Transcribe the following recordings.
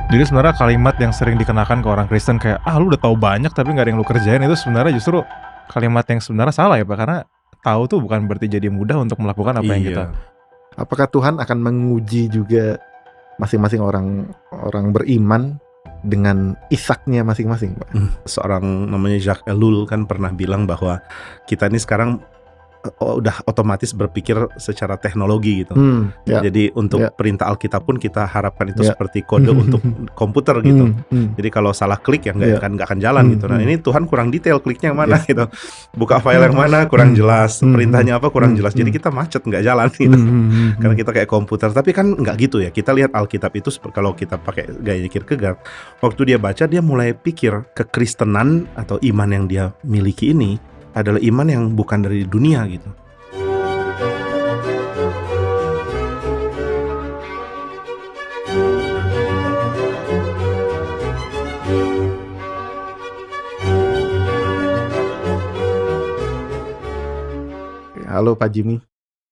Jadi sebenarnya kalimat yang sering dikenakan ke orang Kristen kayak, "Ah, lu udah tahu banyak tapi nggak ada yang lu kerjain," itu sebenarnya justru kalimat yang sebenarnya salah ya, Pak, karena tahu tuh bukan berarti jadi mudah untuk melakukan apa yang kita. Iya. Apakah Tuhan akan menguji juga masing-masing orang orang beriman dengan Ishaknya masing-masing, Pak? Seorang namanya Jacques Ellul kan pernah bilang bahwa kita ini sekarang udah otomatis berpikir secara teknologi gitu. Ya, Jadi ya. untuk perintah Alkitab pun kita harapkan itu Ya. seperti kode untuk komputer gitu. Hmm. Jadi kalau salah klik ya Ya. nggak akan jalan gitu. Nah ini Tuhan kurang detail kliknya yang mana Yes. gitu. Buka file yang mana kurang jelas, perintahnya apa kurang jelas. Jadi Hmm. kita macet nggak jalan gitu. Karena kita kayak komputer. Tapi kan nggak gitu ya. Kita lihat Alkitab itu kalau kita pakai gaya Kierkegaard, waktu dia baca dia mulai pikir kekristenan atau iman yang dia miliki ini adalah iman yang bukan dari dunia gitu. Halo Pak Jimmy.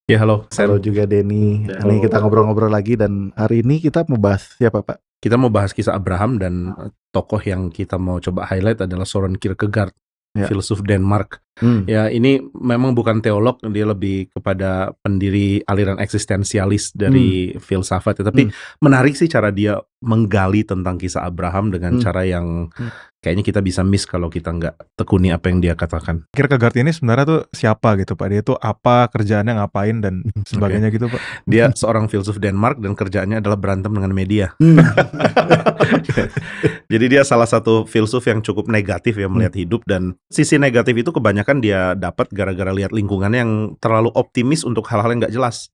Ya halo, Halo Sam. juga Denny. Ya, Ini halo. kita ngobrol-ngobrol lagi dan hari ini kita mau bahas siapa, Pak? Kita mau bahas kisah Abraham dan tokoh yang kita mau coba highlight adalah Soren Kierkegaard, Ya. filsuf Denmark. Ya ini memang bukan teolog, dia lebih kepada pendiri aliran eksistensialis dari filsafat. Tapi menarik sih cara dia menggali tentang kisah Abraham dengan cara yang kayaknya kita bisa miss kalau kita nggak tekuni apa yang dia katakan. Kierkegaard ini sebenarnya tuh siapa gitu, Pak? Dia tuh apa, kerjaannya ngapain dan sebagainya gitu, Pak? Dia seorang filsuf Denmark dan kerjaannya adalah berantem dengan media. Jadi dia salah satu filsuf yang cukup negatif ya melihat hidup, dan sisi negatif itu kebanyakan dia dapat gara-gara lihat lingkungannya yang terlalu optimis untuk hal-hal yang nggak jelas.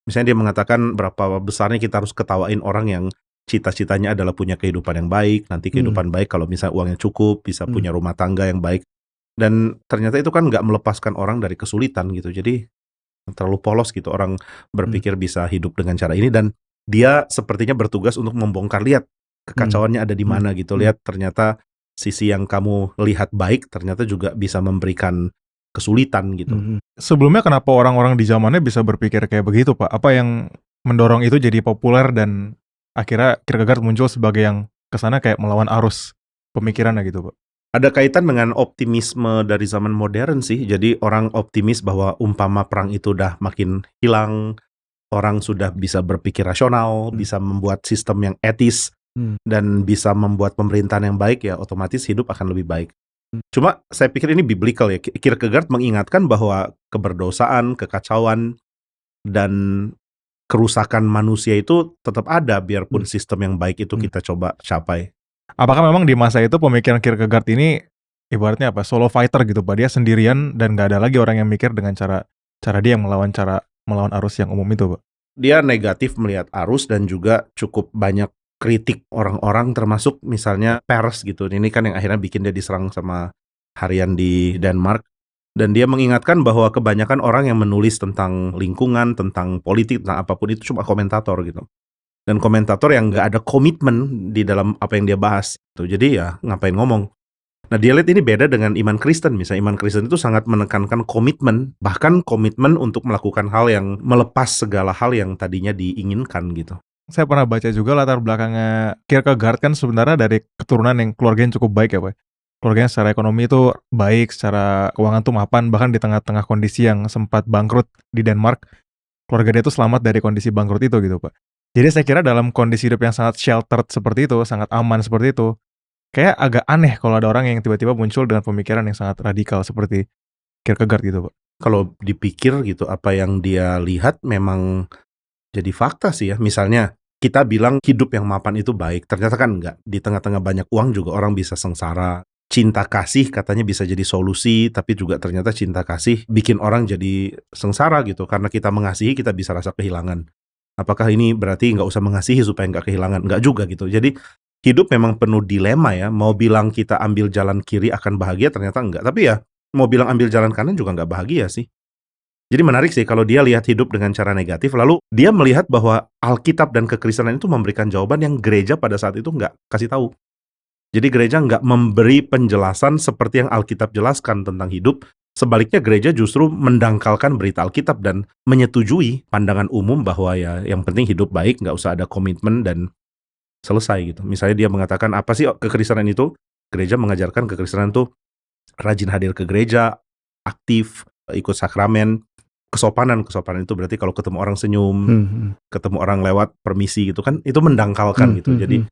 Misalnya dia mengatakan berapa besarnya kita harus ketawain orang yang cita-citanya adalah punya kehidupan yang baik, nanti kehidupan baik kalau misalnya uangnya cukup, bisa punya rumah tangga yang baik. Dan ternyata itu kan nggak melepaskan orang dari kesulitan gitu. Jadi terlalu polos gitu orang berpikir bisa hidup dengan cara ini, dan dia sepertinya bertugas untuk membongkar, lihat kekacauannya ada di mana gitu. Lihat ternyata sisi yang kamu lihat baik ternyata juga bisa memberikan kesulitan gitu. Sebelumnya kenapa orang-orang di zamannya bisa berpikir kayak begitu, Pak? Apa yang mendorong itu jadi populer dan akhirnya Kierkegaard muncul sebagai yang kesana kayak melawan arus pemikirannya gitu, Pak? Ada kaitan dengan optimisme dari zaman modern sih. Jadi orang optimis bahwa umpama perang itu udah makin hilang, orang sudah bisa berpikir rasional, bisa membuat sistem yang etis, dan bisa membuat pemerintahan yang baik, ya otomatis hidup akan lebih baik. Cuma saya pikir ini biblical ya. Kierkegaard mengingatkan bahwa keberdosaan, kekacauan, dan kerusakan manusia itu tetap ada biarpun sistem yang baik itu kita coba capai. Apakah memang di masa itu pemikiran Kierkegaard ini ibaratnya apa, solo fighter gitu, Pak? Dia sendirian dan nggak ada lagi orang yang mikir dengan cara dia yang melawan arus yang umum itu, Pak? Dia negatif melihat arus dan juga cukup banyak kritik orang-orang, termasuk misalnya pers gitu. Ini kan yang akhirnya bikin dia diserang sama harian di Denmark. Dan dia mengingatkan bahwa kebanyakan orang yang menulis tentang lingkungan, tentang politik, tentang apapun itu cuma komentator gitu. Dan komentator yang nggak ada komitmen di dalam apa yang dia bahas. Jadi ya ngapain ngomong. Nah dia lihat ini beda dengan iman Kristen. Misalnya iman Kristen itu sangat menekankan komitmen. Bahkan komitmen untuk melakukan hal yang melepas segala hal yang tadinya diinginkan gitu. Saya pernah baca juga latar belakangnya Kierkegaard kan sebenarnya dari keturunan yang keluarganya cukup baik ya, Pak. Keluarganya secara ekonomi itu baik, secara keuangan tuh mapan, bahkan di tengah-tengah kondisi yang sempat bangkrut di Denmark, keluarga dia tuh selamat dari kondisi bangkrut itu gitu, Pak. Jadi saya kira dalam kondisi hidup yang sangat sheltered seperti itu, sangat aman seperti itu, kayak agak aneh kalau ada orang yang tiba-tiba muncul dengan pemikiran yang sangat radikal seperti Kierkegaard gitu, Pak. Kalau dipikir gitu, apa yang dia lihat memang jadi fakta sih ya. Misalnya kita bilang hidup yang mapan itu baik, ternyata kan enggak. Di tengah-tengah banyak uang juga orang bisa sengsara. Cinta kasih katanya bisa jadi solusi, tapi juga ternyata cinta kasih bikin orang jadi sengsara gitu. Karena kita mengasihi, kita bisa rasa kehilangan. Apakah ini berarti nggak usah mengasihi supaya nggak kehilangan? Nggak juga gitu. Jadi hidup memang penuh dilema ya. Mau bilang kita ambil jalan kiri akan bahagia, ternyata enggak. Tapi ya mau bilang ambil jalan kanan juga nggak bahagia sih. Jadi menarik sih kalau dia lihat hidup dengan cara negatif, lalu dia melihat bahwa Alkitab dan kekristenan itu memberikan jawaban yang gereja pada saat itu nggak kasih tahu. Jadi gereja nggak memberi penjelasan seperti yang Alkitab jelaskan tentang hidup. Sebaliknya gereja justru mendangkalkan berita Alkitab dan menyetujui pandangan umum bahwa ya yang penting hidup baik, nggak usah ada komitmen dan selesai gitu. Misalnya dia mengatakan apa sih kekristenan itu? Gereja mengajarkan kekristenan itu rajin hadir ke gereja, aktif, ikut sakramen, kesopanan itu berarti kalau ketemu orang senyum, ketemu orang lewat permisi gitu kan, itu mendangkalkan gitu. Jadi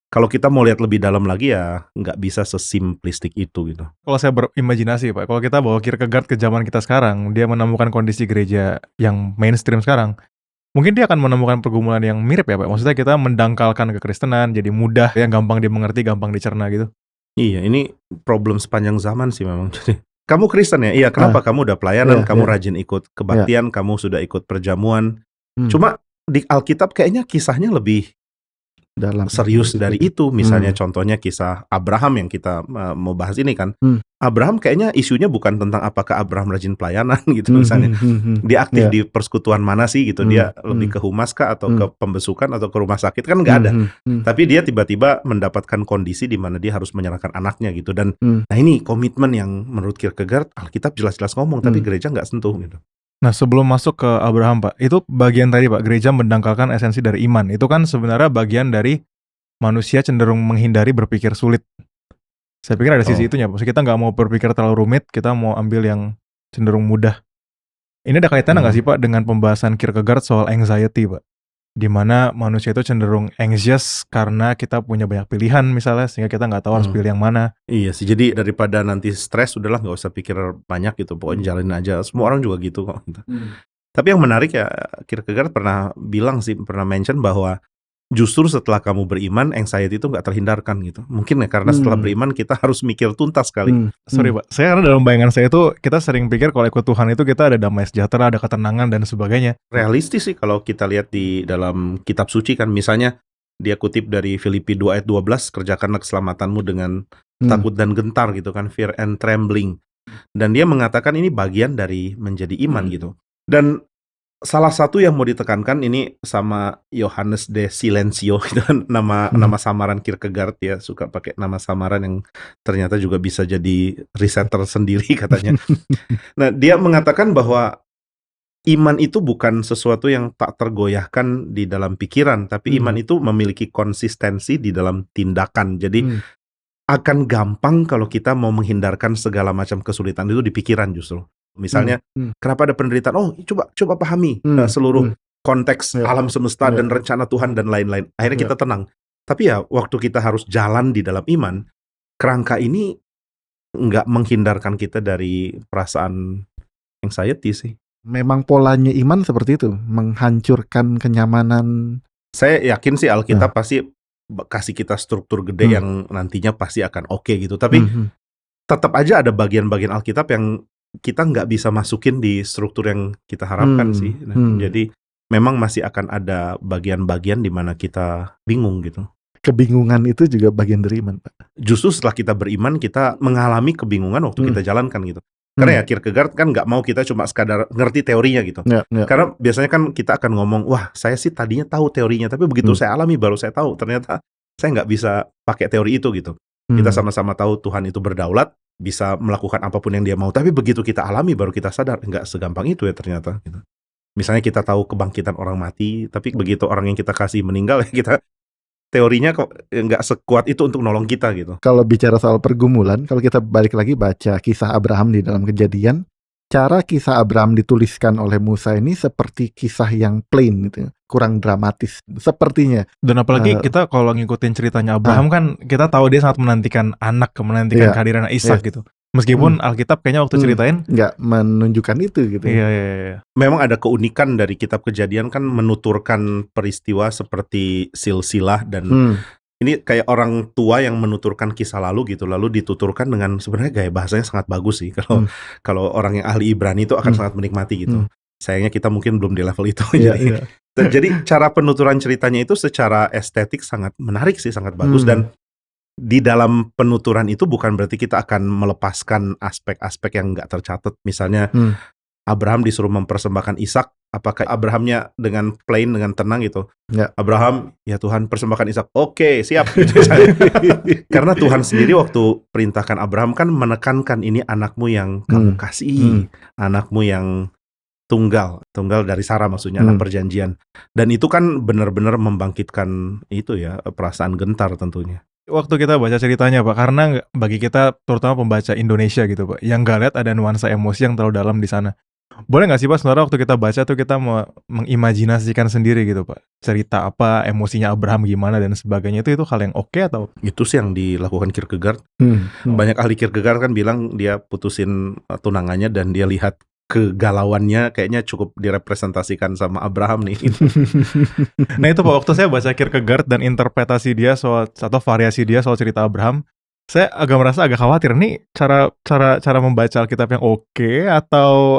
kalau kita mau lihat lebih dalam lagi ya nggak bisa sesimplistik itu gitu. Kalau saya berimajinasi Pak, kalau kita bawa Kierkegaard ke zaman kita sekarang, dia menemukan kondisi gereja yang mainstream sekarang, mungkin dia akan menemukan pergumulan yang mirip ya Pak. Maksudnya kita mendangkalkan kekristenan, jadi mudah, yang gampang dimengerti, gampang dicerna gitu. Iya, ini problem sepanjang zaman sih memang. Jadi, kamu Kristen ya? Iya, kenapa kamu udah pelayanan, kamu rajin ikut kebaktian, kamu sudah ikut perjamuan. Cuma di Alkitab kayaknya kisahnya lebih dalam serius dari itu. Misalnya contohnya kisah Abraham yang kita mau bahas ini kan. Abraham kayaknya isunya bukan tentang apakah Abraham rajin pelayanan gitu misalnya. Dia aktif di persekutuan mana sih gitu. Dia lebih ke humas kah atau ke pembesukan atau ke rumah sakit kan nggak ada. Tapi dia tiba-tiba mendapatkan kondisi di mana dia harus menyerahkan anaknya gitu. Dan nah ini komitmen yang menurut Kierkegaard Alkitab jelas-jelas ngomong tapi gereja nggak sentuh gitu. Nah sebelum masuk ke Abraham Pak, itu bagian tadi Pak, gereja mendangkalkan esensi dari iman. Itu kan sebenarnya bagian dari manusia cenderung menghindari berpikir sulit. Saya pikir ada sisi itunya, maksudnya kita nggak mau berpikir terlalu rumit, kita mau ambil yang cenderung mudah. Ini ada kaitannya nggak sih Pak dengan pembahasan Kierkegaard soal anxiety Pak? Di mana manusia itu cenderung anxious karena kita punya banyak pilihan misalnya, sehingga kita nggak tahu harus pilih yang mana. Iya sih, jadi daripada nanti stres, udahlah nggak usah pikir banyak gitu, pokoknya jalanin aja. Semua orang juga gitu kok. Gitu. Tapi yang menarik ya, Kierkegaard pernah mention bahwa justru setelah kamu beriman, anxiety itu nggak terhindarkan gitu. Mungkin ya karena setelah beriman kita harus mikir tuntas kali. Sorry Pak, saya karena dalam bayangan saya itu kita sering pikir kalau ikut Tuhan itu kita ada damai sejahtera, ada ketenangan dan sebagainya. Realistis sih kalau kita lihat di dalam kitab suci kan, misalnya dia kutip dari Filipi 2 ayat 12, kerjakanlah keselamatanmu dengan takut dan gentar gitu kan, fear and trembling. Dan dia mengatakan ini bagian dari menjadi iman gitu. Dan salah satu yang mau ditekankan ini sama Johannes de Silencio itu kan nama samaran Kierkegaard, ya suka pakai nama samaran yang ternyata juga bisa jadi riseter sendiri katanya. Nah, dia mengatakan bahwa iman itu bukan sesuatu yang tak tergoyahkan di dalam pikiran, tapi iman itu memiliki konsistensi di dalam tindakan. Jadi akan gampang kalau kita mau menghindarkan segala macam kesulitan itu di pikiran justru. Misalnya, kenapa ada penderitaan? Oh, coba pahami seluruh konteks alam semesta dan rencana Tuhan dan lain-lain. Akhirnya kita tenang. Tapi ya, waktu kita harus jalan di dalam iman, kerangka ini nggak menghindarkan kita dari perasaan anxiety sih. Memang polanya iman seperti itu, menghancurkan kenyamanan. Saya yakin sih Alkitab pasti kasih kita struktur gede yang nantinya pasti akan oke gitu. Tapi tetap aja ada bagian-bagian Alkitab yang kita nggak bisa masukin di struktur yang kita harapkan sih. Nah, jadi memang masih akan ada bagian-bagian di mana kita bingung gitu. Kebingungan itu juga bagian dari iman, Pak. Justru setelah kita beriman, kita mengalami kebingungan waktu kita jalankan gitu. Karena ya Kierkegaard kan nggak mau kita cuma sekadar ngerti teorinya gitu. Karena biasanya kan kita akan ngomong, wah saya sih tadinya tahu teorinya, tapi begitu saya alami baru saya tahu ternyata saya nggak bisa pakai teori itu gitu. Kita sama-sama tahu Tuhan itu berdaulat, bisa melakukan apapun yang dia mau. Tapi begitu kita alami baru kita sadar, nggak segampang itu ya ternyata. Gitu. Misalnya kita tahu kebangkitan orang mati, tapi begitu orang yang kita kasih meninggal, ya kita teorinya kok nggak sekuat itu untuk nolong kita gitu. Kalau bicara soal pergumulan, kalau kita balik lagi baca kisah Abraham di dalam Kejadian, cara kisah Abraham dituliskan oleh Musa ini seperti kisah yang plain gitu, kurang dramatis sepertinya. Dan apalagi kita kalau ngikutin ceritanya Abraham kan kita tahu dia sangat menantikan kehadiran Ishak gitu. Meskipun Alkitab kayaknya waktu ceritain nggak menunjukkan itu gitu. Iya. Memang ada keunikan dari kitab Kejadian kan menuturkan peristiwa seperti silsilah dan ini kayak orang tua yang menuturkan kisah lalu gitu, lalu dituturkan dengan sebenarnya gaya bahasanya sangat bagus sih. Kalau orang yang ahli Ibrani itu akan sangat menikmati gitu. Sayangnya kita mungkin belum di level itu. Jadi cara penuturan ceritanya itu secara estetik sangat menarik sih, sangat bagus. Dan di dalam penuturan itu bukan berarti kita akan melepaskan aspek-aspek yang nggak tercatat. Misalnya Abraham disuruh mempersembahkan Ishak, apakah Abrahamnya dengan plain, dengan tenang gitu? Abraham, ya Tuhan persembahkan Ishak, oke siap. Karena Tuhan sendiri waktu perintahkan Abraham kan menekankan ini anakmu yang kamu kasihi, anakmu yang tunggal dari Sarah maksudnya anak perjanjian. Dan itu kan benar-benar membangkitkan itu ya perasaan gentar tentunya. Waktu kita baca ceritanya Pak, karena bagi kita terutama pembaca Indonesia gitu Pak, yang nggak lihat ada nuansa emosi yang terlalu dalam di sana. Boleh nggak sih Pak sebenarnya waktu kita baca tuh kita mengimajinasikan sendiri gitu Pak, cerita apa, emosinya Abraham gimana dan sebagainya, itu hal yang oke atau? Itu sih yang dilakukan Kierkegaard. Banyak ahli Kierkegaard kan bilang dia putusin tunangannya dan dia lihat kegalauannya kayaknya cukup direpresentasikan sama Abraham nih. Nah itu Pak, waktu saya baca Kierkegaard dan interpretasi dia soal atau variasi dia soal cerita Abraham, saya merasa agak khawatir nih cara membaca Alkitab yang oke atau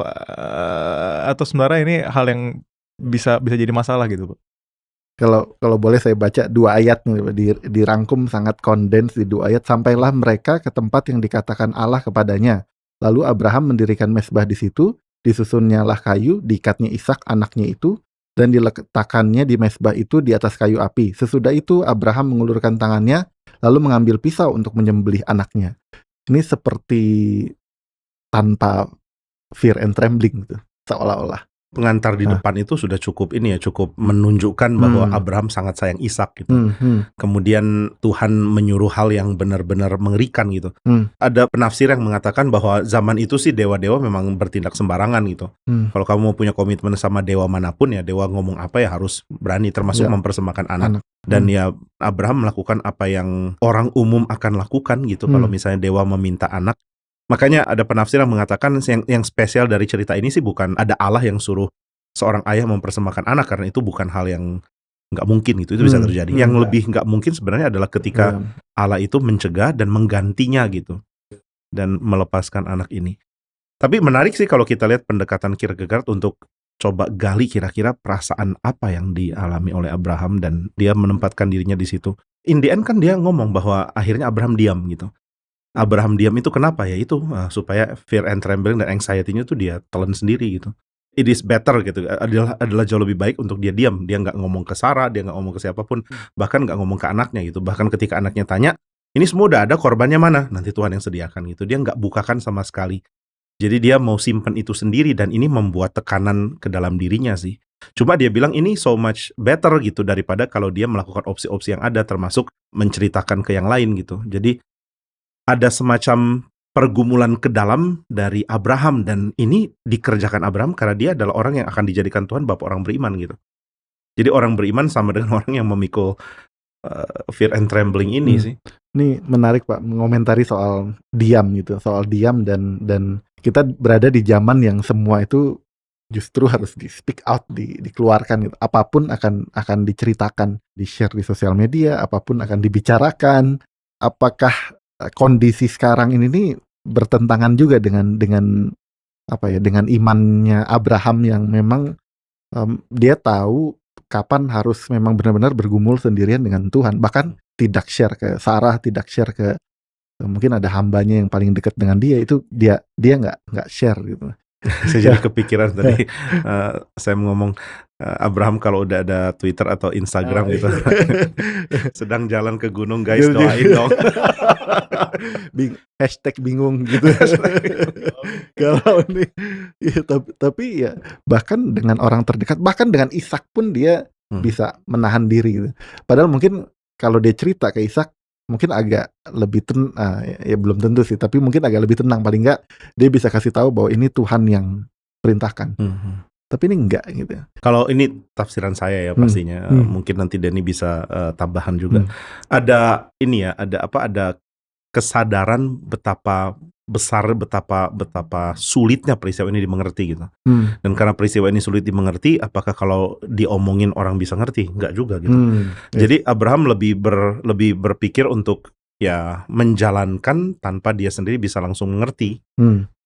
sebenarnya ini hal yang bisa jadi masalah gitu Pak. Kalau boleh saya baca 2 ayat nih, dirangkum sangat kondens di 2 ayat. Sampailah mereka ke tempat yang dikatakan Allah kepadanya. Lalu Abraham mendirikan mezbah di situ, disusunnyalah kayu, diikatnya Ishak anaknya itu, dan diletakkannya di mezbah itu di atas kayu api. Sesudah itu Abraham mengulurkan tangannya, lalu mengambil pisau untuk menyembelih anaknya. Ini seperti tanpa fear and trembling gitu, seolah-olah. Pengantar di depan itu sudah cukup cukup menunjukkan bahwa Abraham sangat sayang Ishak gitu. Kemudian Tuhan menyuruh hal yang benar-benar mengerikan gitu. Ada penafsir yang mengatakan bahwa zaman itu sih dewa-dewa memang bertindak sembarangan gitu. Kalau kamu mau punya komitmen sama dewa manapun ya, dewa ngomong apa ya harus berani, termasuk mempersembahkan anak. Dan ya Abraham melakukan apa yang orang umum akan lakukan gitu kalau misalnya dewa meminta anak. Makanya ada penafsir yang mengatakan yang spesial dari cerita ini sih bukan ada Allah yang suruh seorang ayah mempersembahkan anak, karena itu bukan hal yang nggak mungkin gitu, itu bisa terjadi. Yang lebih nggak mungkin sebenarnya adalah ketika Allah itu mencegah dan menggantinya gitu, dan melepaskan anak ini. Tapi menarik sih kalau kita lihat pendekatan Kierkegaard untuk coba gali kira-kira perasaan apa yang dialami oleh Abraham, dan dia menempatkan dirinya di situ. In the end kan dia ngomong bahwa akhirnya Abraham diam gitu. Abraham diam itu kenapa ya? Itu supaya fear and trembling dan anxiety-nya tuh dia telan sendiri gitu. It is better gitu, adalah jauh lebih baik untuk dia diam. Dia nggak ngomong ke Sarah, dia nggak ngomong ke siapapun, bahkan nggak ngomong ke anaknya gitu. Bahkan ketika anaknya tanya, ini semua udah ada, korbannya mana? Nanti Tuhan yang sediakan gitu. Dia nggak bukakan sama sekali. Jadi dia mau simpen itu sendiri, dan ini membuat tekanan ke dalam dirinya sih. Cuma dia bilang ini so much better gitu daripada kalau dia melakukan opsi-opsi yang ada, termasuk menceritakan ke yang lain gitu. Jadi ada semacam pergumulan ke dalam dari Abraham, dan ini dikerjakan Abraham karena dia adalah orang yang akan dijadikan Tuhan bapak orang beriman gitu. Jadi orang beriman sama dengan orang yang memikul fear and trembling ini sih. Ini menarik Pak, mengomentari soal diam gitu, soal diam dan kita berada di zaman yang semua itu justru harus di speak out, dikeluarkan gitu. Apapun akan diceritakan, di-share di sosial media, apapun akan dibicarakan. Apakah kondisi sekarang ini nih bertentangan juga dengan apa ya, dengan imannya Abraham yang memang dia tahu kapan harus memang benar-benar bergumul sendirian dengan Tuhan, bahkan tidak share ke Sarah, tidak share ke mungkin ada hambanya yang paling dekat dengan dia, itu dia nggak share gitu. Saya jadi kepikiran tadi saya ngomong Abraham kalau udah ada Twitter atau Instagram gitu. Sedang jalan ke gunung, guys, doain dong. Hashtag bingung gitu. Kalau ini ya, tapi ya bahkan dengan orang terdekat, bahkan dengan Ishak pun dia bisa menahan diri gitu. Padahal mungkin kalau dia cerita ke Ishak mungkin agak lebih ya belum tentu sih, tapi mungkin agak lebih tenang, paling enggak dia bisa kasih tahu bahwa ini Tuhan yang perintahkan. Tapi ini enggak gitu. Kalau ini tafsiran saya ya pastinya, mungkin nanti Denny bisa tambahan juga. Ada ini ya, ada kesadaran betapa besar, betapa sulitnya peristiwa ini dimengerti gitu. Dan karena peristiwa ini sulit dimengerti, apakah kalau diomongin orang bisa ngerti? Enggak juga gitu. Jadi Abraham lebih berpikir untuk ya menjalankan tanpa dia sendiri bisa langsung mengerti.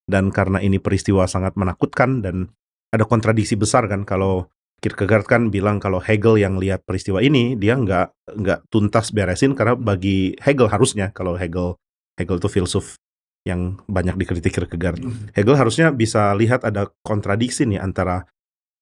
Dan karena ini peristiwa sangat menakutkan dan ada kontradiksi besar kan. Kalau Kierkegaard kan bilang kalau Hegel yang lihat peristiwa ini, dia nggak tuntas beresin, karena bagi Hegel harusnya, kalau Hegel itu filsuf yang banyak dikritik Kierkegaard, Hegel harusnya bisa lihat ada kontradiksi nih antara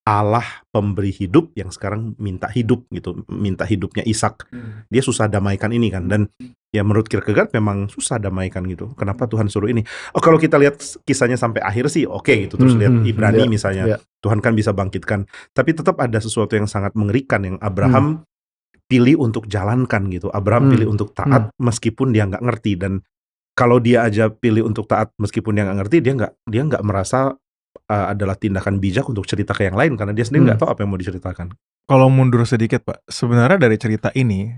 Allah pemberi hidup yang sekarang minta hidup gitu, minta hidupnya Ishak. Dia susah damaikan ini kan, dan Ya menurut Kierkegaard memang susah damaikan gitu. Kenapa Tuhan suruh ini? Oh kalau kita lihat kisahnya sampai akhir sih oke gitu. Terus lihat Ibrani Ya, misalnya, ya. Tuhan kan bisa bangkitkan. Tapi tetap ada sesuatu yang sangat mengerikan yang Abraham pilih untuk jalankan gitu. Abraham pilih untuk taat meskipun dia nggak ngerti. Dan kalau dia aja pilih untuk taat meskipun dia nggak ngerti, dia nggak merasa adalah tindakan bijak untuk cerita ke yang lain karena dia sendiri nggak tahu apa yang mau diceritakan. Kalau mundur sedikit Pak, sebenarnya dari cerita ini,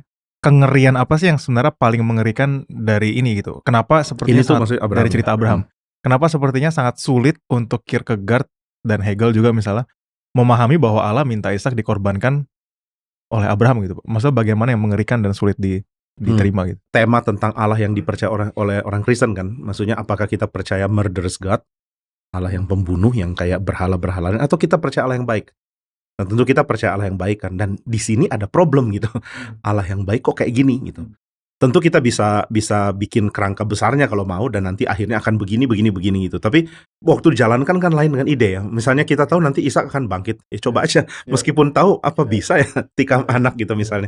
kengerian apa sih yang sebenarnya paling mengerikan dari ini gitu? Kenapa sepertinya Ini tuh sangat, maksudnya Abraham dari cerita ya? Abraham, kenapa sepertinya sangat sulit untuk Kierkegaard dan Hegel juga misalnya memahami bahwa Allah minta Ishak dikorbankan oleh Abraham gitu Pak? Maksudnya bagaimana yang mengerikan dan sulit diterima gitu? Tema tentang Allah yang dipercaya oleh orang Kristen kan, maksudnya apakah kita percaya murderous God, Allah yang pembunuh yang kayak berhala-berhala, atau kita percaya Allah yang baik? Nah, tentu kita percaya Allah yang baik kan, dan di sini ada problem gitu. Allah yang baik kok kayak gini gitu. Tentu kita bisa bikin kerangka besarnya kalau mau, dan nanti akhirnya akan begini gitu. Tapi waktu dijalankan kan lain dengan ide ya. Misalnya kita tahu nanti Ishak akan bangkit, coba aja. Meskipun tahu apa bisa ya tikam anak gitu misalnya.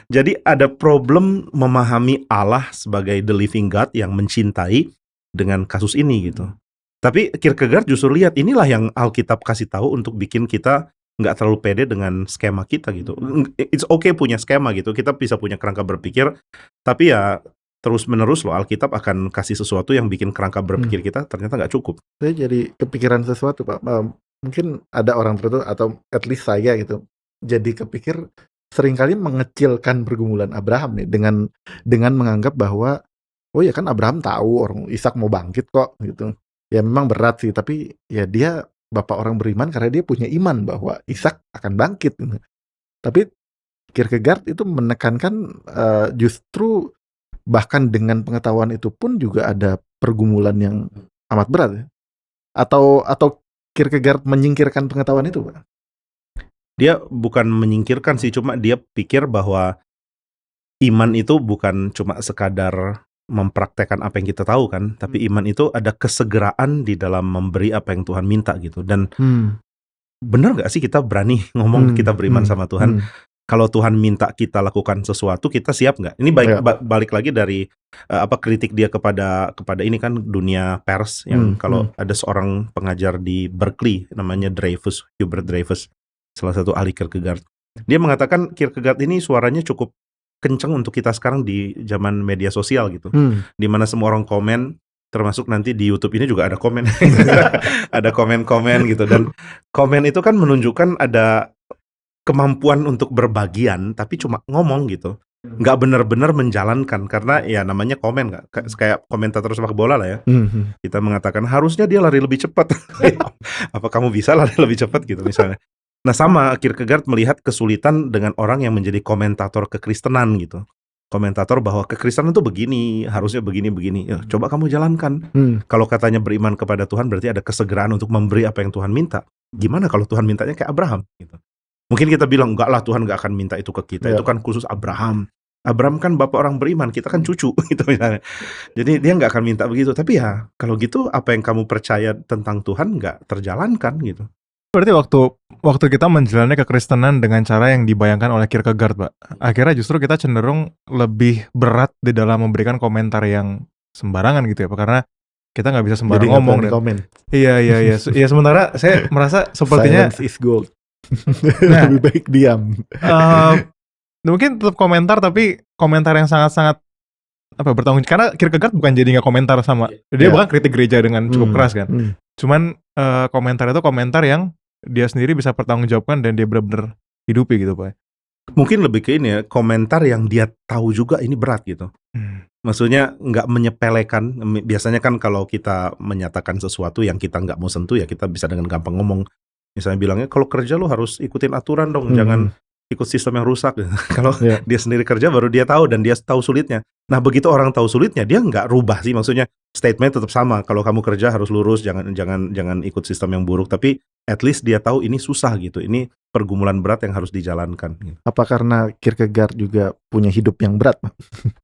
Jadi ada problem memahami Allah sebagai the living God yang mencintai dengan kasus ini gitu. Tapi Kierkegaard justru lihat inilah yang Alkitab kasih tahu untuk bikin kita nggak terlalu pede dengan skema kita gitu. It's okay punya skema gitu, kita bisa punya kerangka berpikir, tapi ya terus menerus loh Alkitab akan kasih sesuatu yang bikin kerangka berpikir kita ternyata nggak cukup. Saya jadi kepikiran sesuatu Pak, mungkin ada orang tertentu atau at least saya gitu, jadi kepikir seringkali mengecilkan pergumulan Abraham nih dengan menganggap bahwa oh ya kan Abraham tahu orang Ishak mau bangkit kok gitu. Ya memang berat sih, tapi ya dia bapak orang beriman karena dia punya iman bahwa Ishak akan bangkit. Tapi Kierkegaard itu menekankan justru bahkan dengan pengetahuan itu pun juga ada pergumulan yang amat berat ya? Atau Kierkegaard menyingkirkan pengetahuan itu Pak? Dia bukan menyingkirkan sih, cuma dia pikir bahwa iman itu bukan cuma sekadar mempraktekkan apa yang kita tahu kan, tapi iman itu ada kesegeraan di dalam memberi apa yang Tuhan minta gitu. Dan benar nggak sih kita berani ngomong kita beriman sama Tuhan? Kalau Tuhan minta kita lakukan sesuatu, kita siap nggak? Ini balik lagi dari kritik dia kepada ini kan dunia pers yang kalau ada seorang pengajar di Berkeley namanya Hubert Dreyfus, salah satu ahli Kierkegaard. Dia mengatakan Kierkegaard ini suaranya cukup kenceng untuk kita sekarang di zaman media sosial gitu, di mana semua orang komen, termasuk nanti di YouTube ini juga ada komen, ada komen-komen gitu, dan komen itu kan menunjukkan ada kemampuan untuk berbagian, tapi cuma ngomong gitu, nggak benar-benar menjalankan, karena ya namanya komen, nggak kayak komentator sepak bola lah ya, kita mengatakan harusnya dia lari lebih cepat, apa kamu bisa lari lebih cepat gitu misalnya. Nah sama Kierkegaard melihat kesulitan dengan orang yang menjadi komentator kekristenan gitu. Komentator bahwa kekristenan itu begini, harusnya begini. Ya, coba kamu jalankan. Kalau katanya beriman kepada Tuhan berarti ada kesegeraan untuk memberi apa yang Tuhan minta. Gimana kalau Tuhan mintanya kayak Abraham gitu. Mungkin kita bilang enggak lah, Tuhan nggak akan minta itu ke kita. Itu kan khusus Abraham. Abraham kan bapak orang beriman, kita kan cucu gitu misalnya. Jadi dia nggak akan minta begitu. Tapi ya kalau gitu apa yang kamu percaya tentang Tuhan nggak terjalankan gitu. Berarti waktu kita menjalani kekristenan dengan cara yang dibayangkan oleh Kierkegaard, Pak, akhirnya justru kita cenderung lebih berat di dalam memberikan komentar yang sembarangan gitu ya Pak, karena kita nggak bisa sembarang ngomong. Iya. Ya sementara saya merasa sepertinya silence is gold. Nah, lebih baik diam. Mungkin tetap komentar, tapi komentar yang sangat-sangat bertanggung, karena Kierkegaard bukan jadi nggak komentar sama dia, bahkan kritik gereja dengan cukup keras kan. Cuman komentar itu komentar yang dia sendiri bisa pertanggungjawabkan dan dia benar-benar hidupi gitu Pak. Mungkin lebih ke ini ya, komentar yang dia tahu juga ini berat gitu. Maksudnya nggak menyepelekan. Biasanya kan kalau kita menyatakan sesuatu yang kita nggak mau sentuh ya kita bisa dengan gampang ngomong. Misalnya bilangnya kalau kerja lo harus ikutin aturan dong, jangan ikut sistem yang rusak. Kalau dia sendiri kerja baru dia tahu dan dia tahu sulitnya. Nah begitu orang tahu sulitnya dia nggak rubah sih, maksudnya statement tetap sama. Kalau kamu kerja harus lurus, jangan ikut sistem yang buruk. Tapi at least dia tahu ini susah gitu. Ini pergumulan berat yang harus dijalankan. Apa karena Kierkegaard juga punya hidup yang berat?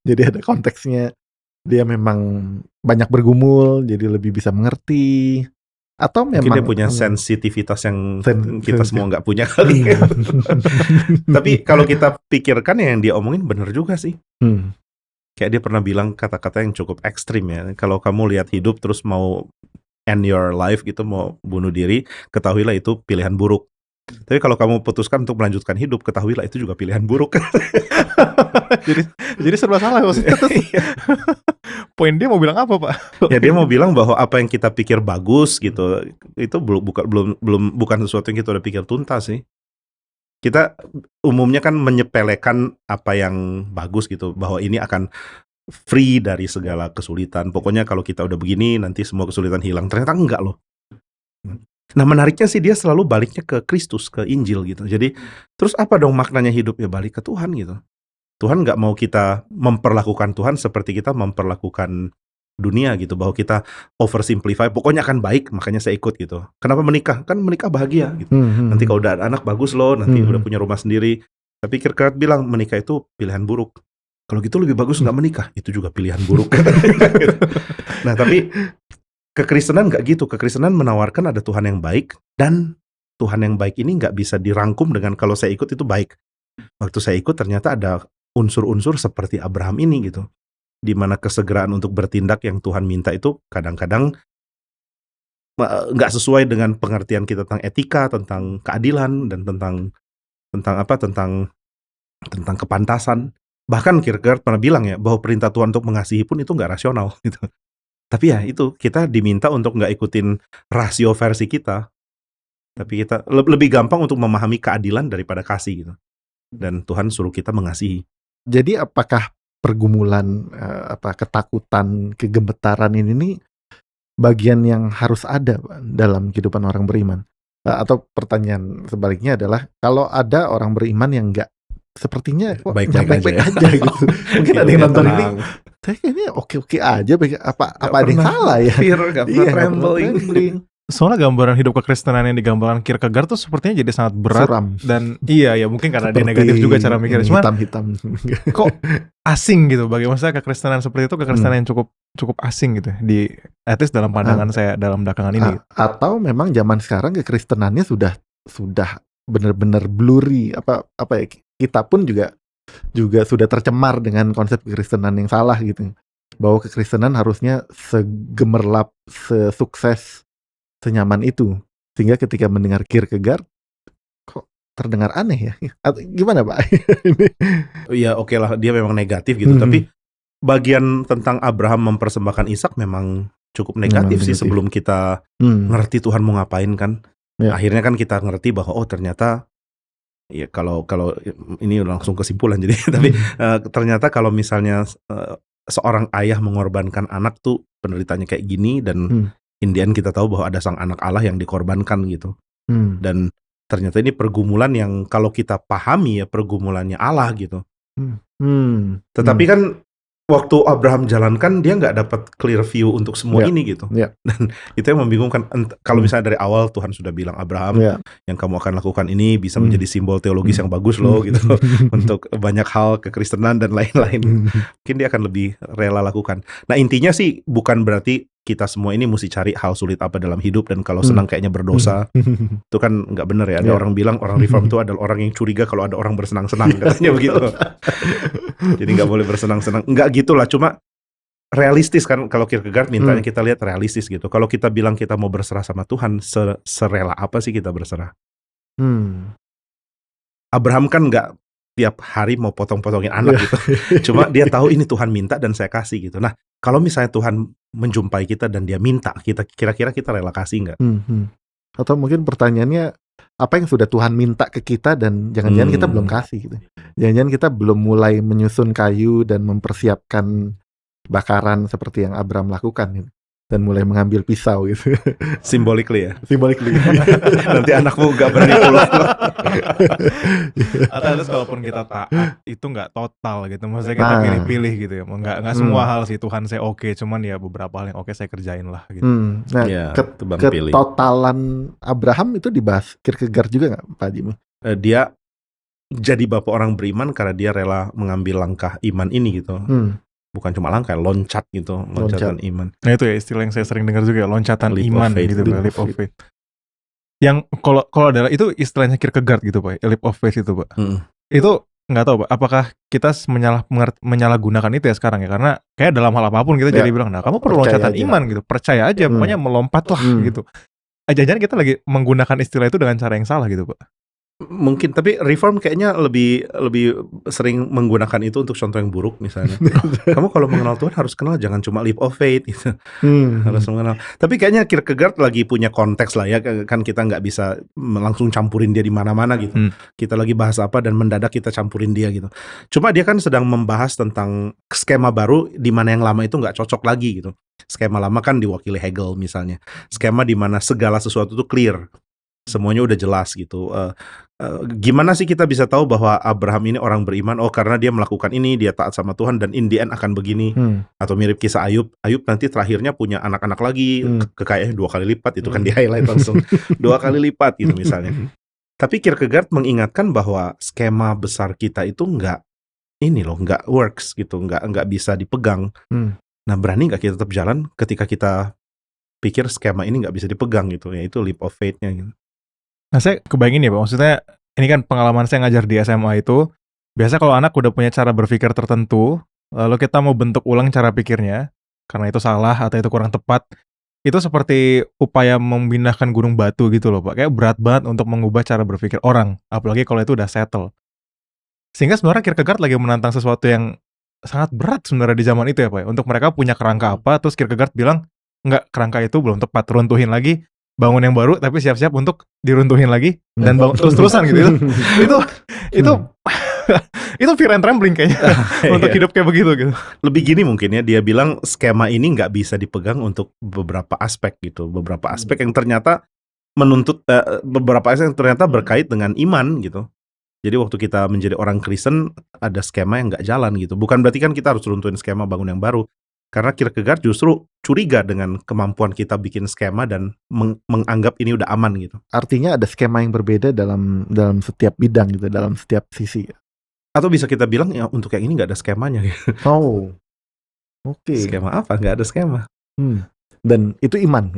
Jadi ada konteksnya. Dia memang banyak bergumul, jadi lebih bisa mengerti. Atau memang mungkin dia punya sensitivitas yang kita semua nggak punya kali. Tapi kalau kita pikirkan yang dia omongin benar juga sih. Kayak dia pernah bilang kata-kata yang cukup ekstrim ya. Kalau kamu lihat hidup terus mau end your life gitu, mau bunuh diri, ketahuilah itu pilihan buruk. Tapi kalau kamu putuskan untuk melanjutkan hidup, ketahuilah itu juga pilihan buruk. jadi jadi serba salah maksudnya. Terus poin dia mau bilang apa, Pak? Ya dia mau bilang bahwa apa yang kita pikir bagus gitu, itu bukan sesuatu yang kita udah pikir tuntas sih. Kita umumnya kan menyepelekan apa yang bagus gitu, bahwa ini akan free dari segala kesulitan. Pokoknya kalau kita udah begini, nanti semua kesulitan hilang. Ternyata enggak loh. Nah menariknya sih dia selalu baliknya ke Kristus, ke Injil gitu. Jadi terus apa dong maknanya hidup? Ya balik ke Tuhan gitu. Tuhan nggak mau kita memperlakukan Tuhan seperti kita memperlakukan dunia gitu, bahwa kita oversimplify, pokoknya akan baik, makanya saya ikut gitu. Kenapa menikah? Kan menikah bahagia gitu. Nanti kalau udah ada anak bagus loh, nanti udah punya rumah sendiri. Tapi Kierkegaard bilang menikah itu pilihan buruk. Kalau gitu lebih bagus nggak menikah, itu juga pilihan buruk. Nah tapi kekristenan nggak gitu. Kekristenan menawarkan ada Tuhan yang baik, dan Tuhan yang baik ini nggak bisa dirangkum dengan kalau saya ikut itu baik. Waktu saya ikut ternyata ada unsur-unsur seperti Abraham ini gitu, di mana kesegeraan untuk bertindak yang Tuhan minta itu kadang-kadang nggak sesuai dengan pengertian kita tentang etika, tentang keadilan, dan tentang kepantasan. Bahkan Kierkegaard pernah bilang ya bahwa perintah Tuhan untuk mengasihi pun itu nggak rasional gitu. Tapi ya itu kita diminta untuk nggak ikutin rasio versi kita, tapi kita lebih gampang untuk memahami keadilan daripada kasih gitu. Dan Tuhan suruh kita mengasihi. Jadi apakah pergumulan, ketakutan, kegemetaran ini nih bagian yang harus ada Pak, dalam kehidupan orang beriman? Atau pertanyaan sebaliknya adalah kalau ada orang beriman yang nggak sepertinya kok Baik-baik aja ya. aja gitu. Mungkin ada yang nonton ini, saya kayaknya oke-oke aja, apa ada yang salah ya? Fear, nggak pernah Iya, nggak pernah trembling. Soalnya gambaran hidup kekristenan yang digambarkan Kierkegaard tuh sepertinya jadi sangat berat. Suram. Dan iya ya mungkin karena dia negatif juga cara mikirnya. Cuman hitam-hitam. kok asing gitu. Bagaimana kekristenan seperti itu, kekristenan yang cukup asing gitu di at least dalam pandangan saya dalam belakangan ini. Atau memang zaman sekarang kekristenannya sudah benar-benar blurry, apa ya, kita pun juga sudah tercemar dengan konsep kekristenan yang salah gitu. Bahwa kekristenan harusnya segemerlap, sesukses, senyaman itu, sehingga ketika mendengar Kierkegaard kok terdengar aneh ya? Atau gimana Pak? Ya oke lah, dia memang negatif gitu, tapi bagian tentang Abraham mempersembahkan Ishak memang cukup negatif sih sebelum kita ngerti Tuhan mau ngapain kan. Ya. Akhirnya kan kita ngerti bahwa oh ternyata ya kalau ini langsung kesimpulan jadi tapi ternyata kalau misalnya seorang ayah mengorbankan anak tuh penderitanya kayak gini, dan Indian kita tahu bahwa ada sang anak Allah yang dikorbankan gitu. Dan ternyata ini pergumulan yang kalau kita pahami ya pergumulannya Allah gitu. Tetapi kan waktu Abraham jalankan dia nggak dapat clear view untuk semua ini gitu. Dan itu yang membingungkan. Kalau misalnya dari awal Tuhan sudah bilang Abraham yang kamu akan lakukan ini bisa menjadi simbol teologis yang bagus loh gitu untuk banyak hal kekristenan dan lain-lain. Mungkin dia akan lebih rela lakukan. Nah intinya sih bukan berarti kita semua ini mesti cari hal sulit apa dalam hidup, dan kalau senang kayaknya berdosa. Itu kan nggak benar ya. Ada orang bilang orang reform itu adalah orang yang curiga kalau ada orang bersenang-senang, katanya begitu. Jadi nggak boleh bersenang-senang. Nggak gitulah, cuma realistis kan. Kalau Kierkegaard mintanya kita lihat realistis gitu. Kalau kita bilang kita mau berserah sama Tuhan, serela apa sih kita berserah? Abraham kan nggak tiap hari mau potong-potongin anak gitu. Cuma dia tahu ini Tuhan minta dan saya kasih gitu. Nah, kalau misalnya Tuhan menjumpai kita dan dia minta, kita kira-kira kita rela kasih nggak? Atau mungkin pertanyaannya, apa yang sudah Tuhan minta ke kita dan jangan-jangan kita belum kasih gitu. Jangan-jangan kita belum mulai menyusun kayu dan mempersiapkan bakaran seperti yang Abraham lakukan gitu. Dan mulai mengambil pisau gitu. Symbolically ya? Symbolically. Nanti anakmu gak berani pulang. Atau kalaupun kita taat, itu gak total gitu. Maksudnya kita pilih-pilih gitu ya. Gak semua hal sih Tuhan saya oke, cuman ya beberapa hal yang oke saya kerjain lah gitu. Nah, ketotalan Abraham itu dibahas Kierkegaard juga gak Pak Jimmy? Dia jadi bapak orang beriman karena dia rela mengambil langkah iman ini gitu. Bukan cuma langkah, loncat gitu, loncatan iman. Nah itu ya istilah yang saya sering dengar juga ya, loncatan iman gitu, leap of faith. Yang kalau adalah itu istilahnya Kierkegaard gitu Pak, leap of faith itu Pak. Itu nggak tahu Pak, apakah kita menyalahgunakan itu ya sekarang ya, karena kayak dalam hal apapun kita jadi bilang, "Nah kamu perlu Percaya loncatan aja. iman gitu, percaya aja, pokoknya melompatlah," gitu. Jangan-jangan kita lagi menggunakan istilah itu dengan cara yang salah gitu Pak. Mungkin, tapi reform kayaknya lebih sering menggunakan itu untuk contoh yang buruk misalnya. Kamu kalau mengenal Tuhan harus kenal, jangan cuma leap of faith gitu. Harus mengenal. Tapi kayaknya Kierkegaard lagi punya konteks lah ya, kan kita nggak bisa langsung campurin dia di mana-mana gitu. Kita lagi bahas apa dan mendadak kita campurin dia gitu. Cuma dia kan sedang membahas tentang skema baru di mana yang lama itu nggak cocok lagi gitu. Skema lama kan diwakili Hegel misalnya. Skema di mana segala sesuatu itu clear. Semuanya udah jelas gitu. Gimana sih kita bisa tahu bahwa Abraham ini orang beriman? Oh, karena dia melakukan ini, dia taat sama Tuhan dan in the end akan begini. Atau mirip kisah Ayub. Ayub nanti terakhirnya punya anak-anak lagi, kekayaannya 2 kali lipat, itu kan di highlight langsung 2 kali lipat gitu misalnya. Tapi Kierkegaard mengingatkan bahwa skema besar kita itu nggak works gitu, nggak bisa dipegang. Nah, berani nggak kita tetap jalan ketika kita pikir skema ini nggak bisa dipegang gitu, yaitu leap of faith-nya gitu. Nah saya kebayangin ya Pak, maksudnya ini kan pengalaman saya ngajar di SMA itu, biasa kalau anak udah punya cara berpikir tertentu, lalu kita mau bentuk ulang cara pikirnya, karena itu salah atau itu kurang tepat, itu seperti upaya memindahkan gunung batu gitu loh Pak, kayak berat banget untuk mengubah cara berpikir orang, apalagi kalau itu udah settle. Sehingga sebenarnya Kierkegaard lagi menantang sesuatu yang sangat berat sebenarnya di zaman itu ya Pak ya, untuk mereka punya kerangka apa, terus Kierkegaard bilang, "Enggak, kerangka itu belum tepat, runtuhin lagi, bangun yang baru tapi siap-siap untuk diruntuhin lagi dan bangun terus-terusan gitu." Itu fear and trembling kayaknya untuk hidup kayak begitu gitu. Lebih gini mungkin ya, dia bilang skema ini nggak bisa dipegang untuk beberapa aspek gitu. Beberapa aspek yang ternyata menuntut, beberapa aspek yang ternyata berkait dengan iman gitu. Jadi waktu kita menjadi orang Kristen, ada skema yang nggak jalan gitu. Bukan berarti kan kita harus runtuhin skema bangun yang baru. Karena Kierkegaard justru curiga dengan kemampuan kita bikin skema dan menganggap ini udah aman gitu. Artinya ada skema yang berbeda dalam setiap bidang gitu, dalam setiap sisi. Atau bisa kita bilang ya untuk yang ini nggak ada skemanya gitu. Oh, oke. Skema apa? Nggak ada skema. Dan itu iman.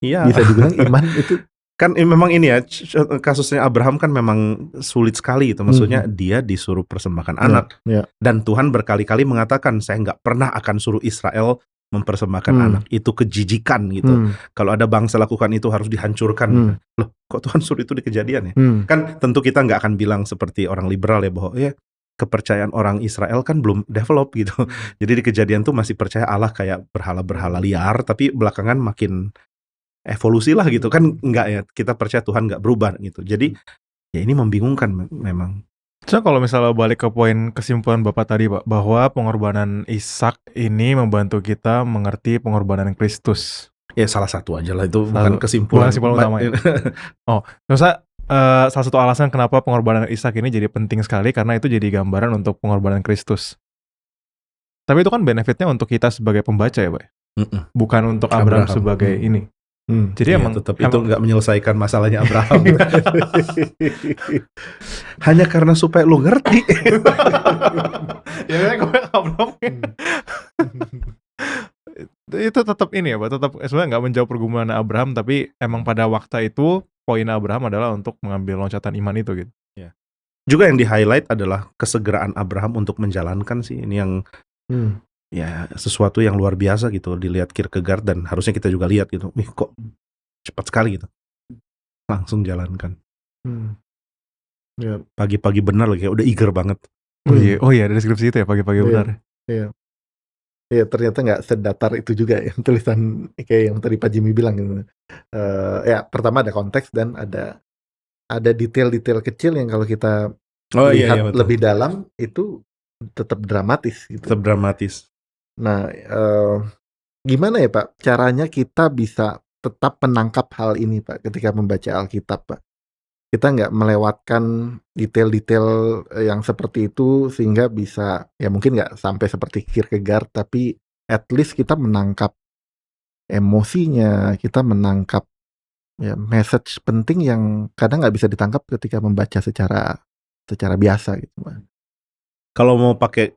Iya. Bisa dibilang iman itu. Kan memang ini ya, kasusnya Abraham kan memang sulit sekali gitu. Maksudnya dia disuruh persembahkan anak. Dan Tuhan berkali-kali mengatakan, saya nggak pernah akan suruh Israel mempersembahkan anak. Itu kejijikan gitu. Kalau ada bangsa lakukan itu harus dihancurkan. Loh, kok Tuhan suruh itu di Kejadian ya? Kan tentu kita nggak akan bilang seperti orang liberal ya, bahwa ya kepercayaan orang Israel kan belum develop gitu. Jadi di Kejadian tuh masih percaya Allah kayak berhala-berhala liar, tapi belakangan makin evolusi lah gitu kan. Enggak ya, kita percaya Tuhan nggak berubah gitu. Jadi ya ini membingungkan memang. So kalau misalnya balik ke poin kesimpulan Bapak tadi Pak, bahwa pengorbanan Ishak ini membantu kita mengerti pengorbanan Kristus. Ya salah satu aja lah, itu bukan kesimpulan utama ya. Salah satu alasan kenapa pengorbanan Ishak ini jadi penting sekali, karena itu jadi gambaran untuk pengorbanan Kristus. Tapi itu kan benefitnya untuk kita sebagai pembaca ya Pak, bukan untuk Abraham sebagai ini. Jadi emang tetap itu nggak menyelesaikan masalahnya Abraham. Hanya karena supaya lu ngerti. Ya gue Abraham. Itu tetap ini ya Pak, tetap sebenarnya nggak menjawab pergumulan Abraham, tapi emang pada waktu itu poin Abraham adalah untuk mengambil loncatan iman itu gitu. Ya. Juga yang di highlight adalah kesegeraan Abraham untuk menjalankan sih, ini yang ya sesuatu yang luar biasa gitu dilihat Kierkegaard, dan harusnya kita juga lihat gitu. Nih kok cepat sekali gitu. Langsung jalankan. Ya. Pagi-pagi benar lagi, udah eager banget. Oh iya, ada deskripsi itu ya, pagi-pagi benar. Iya. Ya ternyata nggak sedatar itu juga ya tulisan kayak yang tadi Pak Jimmy bilang gitu. Ya pertama ada konteks dan ada detail-detail kecil yang kalau kita lihat lebih dalam itu tetap dramatis gitu. Tetap dramatis. Nah, gimana ya Pak caranya kita bisa tetap menangkap hal ini Pak ketika membaca Alkitab Pak? Kita nggak melewatkan detail-detail yang seperti itu sehingga bisa, ya mungkin nggak sampai seperti Kierkegaard, tapi at least kita menangkap emosinya, kita menangkap ya message penting yang kadang nggak bisa ditangkap ketika membaca secara biasa gitu Pak. Kalau mau pakai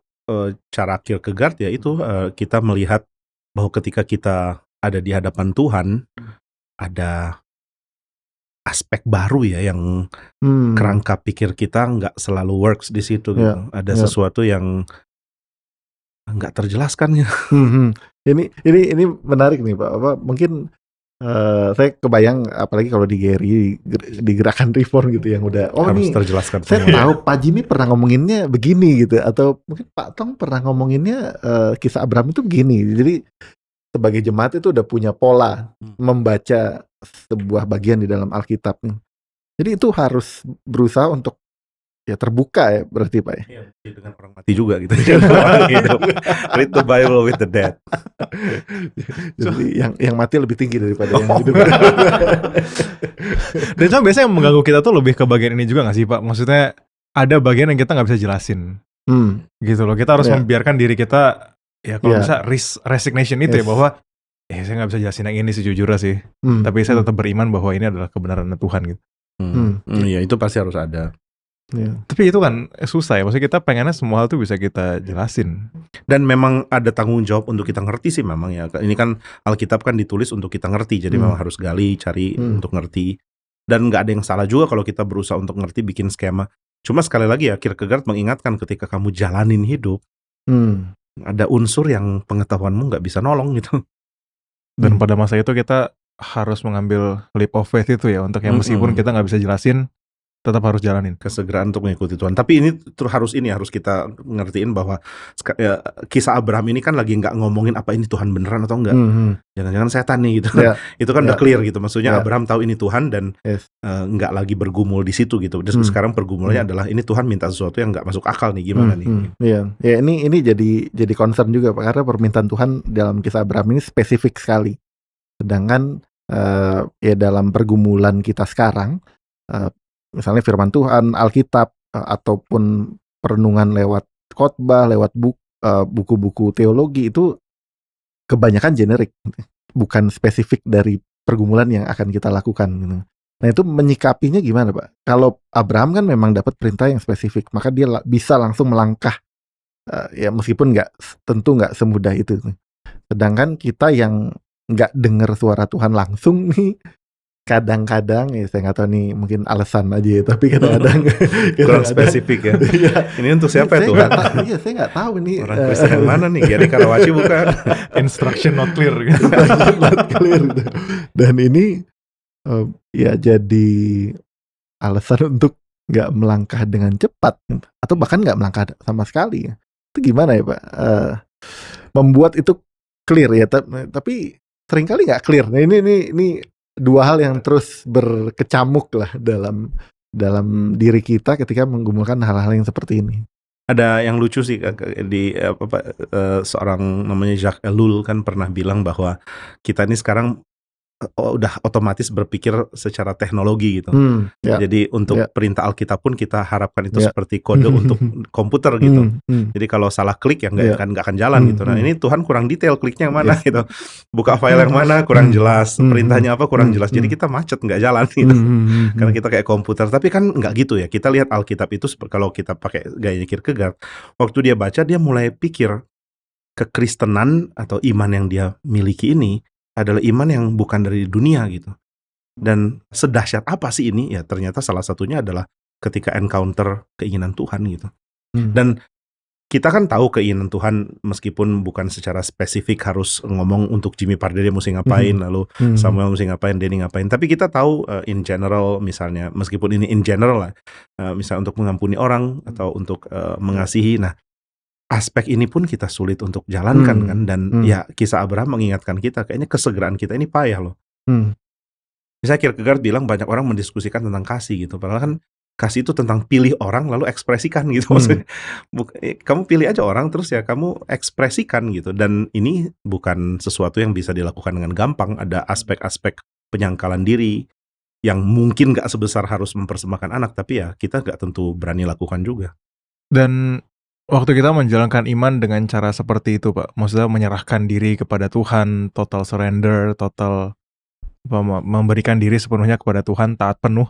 cara Kierkegaard ya itu, kita melihat bahwa ketika kita ada di hadapan Tuhan, ada aspek baru ya yang Hmm. kerangka pikir kita nggak selalu works di situ Ya, gitu. Ada ya. sesuatu yang nggak terjelaskan ya. Ini menarik nih Pak. Apa mungkin saya kebayang apalagi kalau di Gary di gerakan reform gitu yang udah Harus ini terjelaskan saya semua. tahu Pak Jimmy pernah ngomonginnya begini gitu, atau mungkin Pak Tong pernah ngomonginnya kisah Abraham itu begini. Jadi sebagai jemaat itu udah punya pola membaca sebuah bagian di dalam Alkitab. Jadi itu harus berusaha untuk ya terbuka ya berarti Pak ya. Iya, dengan orang mati juga gitu. Jangan orang hidup. Read the Bible with the dead. Jadi yang mati lebih tinggi daripada yang Oh, hidup. Dan cuma biasanya yang mengganggu kita tuh lebih ke bagian ini juga gak sih Pak? Maksudnya ada bagian yang kita gak bisa jelasin gitu loh. Kita harus Ya. membiarkan diri kita ya kalau Ya. bisa resignation itu ya, Yes. bahwa saya gak bisa jelasin yang ini sejujurnya sih. Tapi saya tetap beriman bahwa ini adalah kebenaran Tuhan gitu. Iya, itu pasti harus ada. Ya. Tapi itu kan susah ya. Maksudnya kita pengennya semua hal tuh bisa kita jelasin. Dan memang ada tanggung jawab untuk kita ngerti sih memang ya. Ini kan Alkitab kan ditulis untuk kita ngerti. Jadi memang harus gali, cari untuk ngerti. Dan nggak ada yang salah juga kalau kita berusaha untuk ngerti, bikin skema. Cuma sekali lagi ya, Kierkegaard mengingatkan ketika kamu jalanin hidup, ada unsur yang pengetahuanmu nggak bisa nolong gitu. Dan pada masa itu kita harus mengambil leap of faith itu ya. Untuk yang meskipun kita nggak bisa jelasin, tetap harus jalanin. Kesegeraan untuk mengikuti Tuhan. Tapi ini harus kita ngertiin bahwa kisah Abraham ini kan lagi nggak ngomongin apa ini Tuhan beneran atau enggak. Jangan-jangan setan nih gitu. Ya. Itu kan udah clear gitu. Maksudnya Ya. Abraham tahu ini Tuhan dan nggak lagi bergumul di situ gitu. Terus sekarang pergumulnya adalah ini Tuhan minta sesuatu yang nggak masuk akal nih, gimana nih? Iya. Ya ini jadi concern juga Pak, karena permintaan Tuhan dalam kisah Abraham ini spesifik sekali. Sedangkan ya dalam pergumulan kita sekarang, misalnya firman Tuhan, Alkitab, ataupun perenungan lewat khotbah, lewat buku-buku teologi itu kebanyakan generik, bukan spesifik dari pergumulan yang akan kita lakukan gitu. Nah itu menyikapinya gimana Pak? Kalau Abraham kan memang dapat perintah yang spesifik, maka dia bisa langsung melangkah, ya meskipun tentu nggak semudah itu. Sedangkan kita yang nggak dengar suara Tuhan langsung nih, kadang-kadang ya saya nggak tahu nih, mungkin alasan aja ya, tapi kadang-kadang kurang spesifik ya. Ini untuk siapa ya Tuhan? Iya, saya nggak tahu nih. Orang Kristen yang mana nih? Gary Karawaci bukan? Instruction not clear gitu. Not clear gitu. Dan ini ya jadi alasan untuk nggak melangkah dengan cepat atau bahkan nggak melangkah sama sekali. Itu gimana ya Pak? Membuat itu clear ya, tapi seringkali nggak clear. Nah ini dua hal yang terus berkecamuk lah dalam diri kita ketika menggumulkan hal-hal yang seperti ini. Ada yang lucu sih di seorang namanya Jacques Ellul kan pernah bilang bahwa kita ini sekarang udah otomatis berpikir secara teknologi gitu. Jadi untuk perintah Alkitab pun kita harapkan itu seperti kode untuk komputer gitu. Jadi kalau salah klik ya nggak akan jalan gitu. Nah ini Tuhan kurang detail, kliknya yang mana gitu. Buka file yang mana kurang jelas, perintahnya apa kurang jelas. Jadi kita macet, nggak jalan gitu. Karena kita kayak komputer. Tapi kan nggak gitu ya. Kita lihat Alkitab itu kalau kita pakai gayanya Kierkegaard, waktu dia baca dia mulai pikir kekristenan atau iman yang dia miliki ini adalah iman yang bukan dari dunia gitu. Dan sedahsyat apa sih ini? Ya ternyata salah satunya adalah ketika encounter keinginan Tuhan gitu. Dan kita kan tahu keinginan Tuhan meskipun bukan secara spesifik harus ngomong untuk Jimmy Pardede mesti ngapain, lalu Samuel mesti ngapain, Denny ngapain. Tapi kita tahu in general misalnya, meskipun ini in general lah, misalnya untuk mengampuni orang atau untuk mengasihi. Nah aspek ini pun kita sulit untuk jalankan kan. Dan ya kisah Abraham mengingatkan kita, kayaknya kesegeraan kita ini payah loh. Misalnya Kierkegaard bilang banyak orang mendiskusikan tentang kasih gitu. Padahal kan kasih itu tentang pilih orang lalu ekspresikan gitu. Maksudnya kamu pilih aja orang terus ya kamu ekspresikan gitu. Dan ini bukan sesuatu yang bisa dilakukan dengan gampang. Ada aspek-aspek penyangkalan diri yang mungkin gak sebesar harus mempersembahkan anak. Tapi ya kita gak tentu berani lakukan juga. Dan waktu kita menjalankan iman dengan cara seperti itu Pak, maksudnya menyerahkan diri kepada Tuhan, total surrender, total memberikan diri sepenuhnya kepada Tuhan, taat penuh.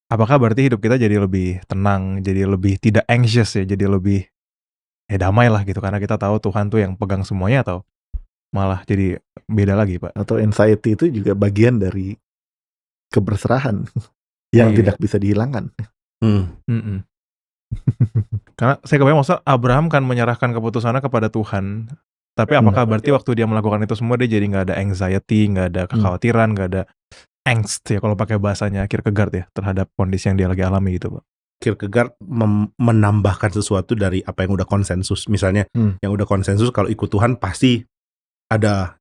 Apakah berarti hidup kita jadi lebih tenang, jadi lebih tidak anxious ya, jadi lebih damai lah gitu, karena kita tahu Tuhan tuh yang pegang semuanya, atau malah jadi beda lagi Pak? Atau anxiety itu juga bagian dari keberserahan yang Iya. tidak bisa dihilangkan. Mm-mm. Karena saya kebayang maksudnya Abraham kan menyerahkan keputusannya kepada Tuhan. Tapi apakah berarti waktu dia melakukan itu semua dia jadi nggak ada anxiety, nggak ada kekhawatiran, nggak ada angst ya kalau pakai bahasanya Kierkegaard ya terhadap kondisi yang dia lagi alami gitu, Pak. Kierkegaard menambahkan sesuatu dari apa yang udah konsensus. Misalnya yang udah konsensus kalau ikut Tuhan pasti ada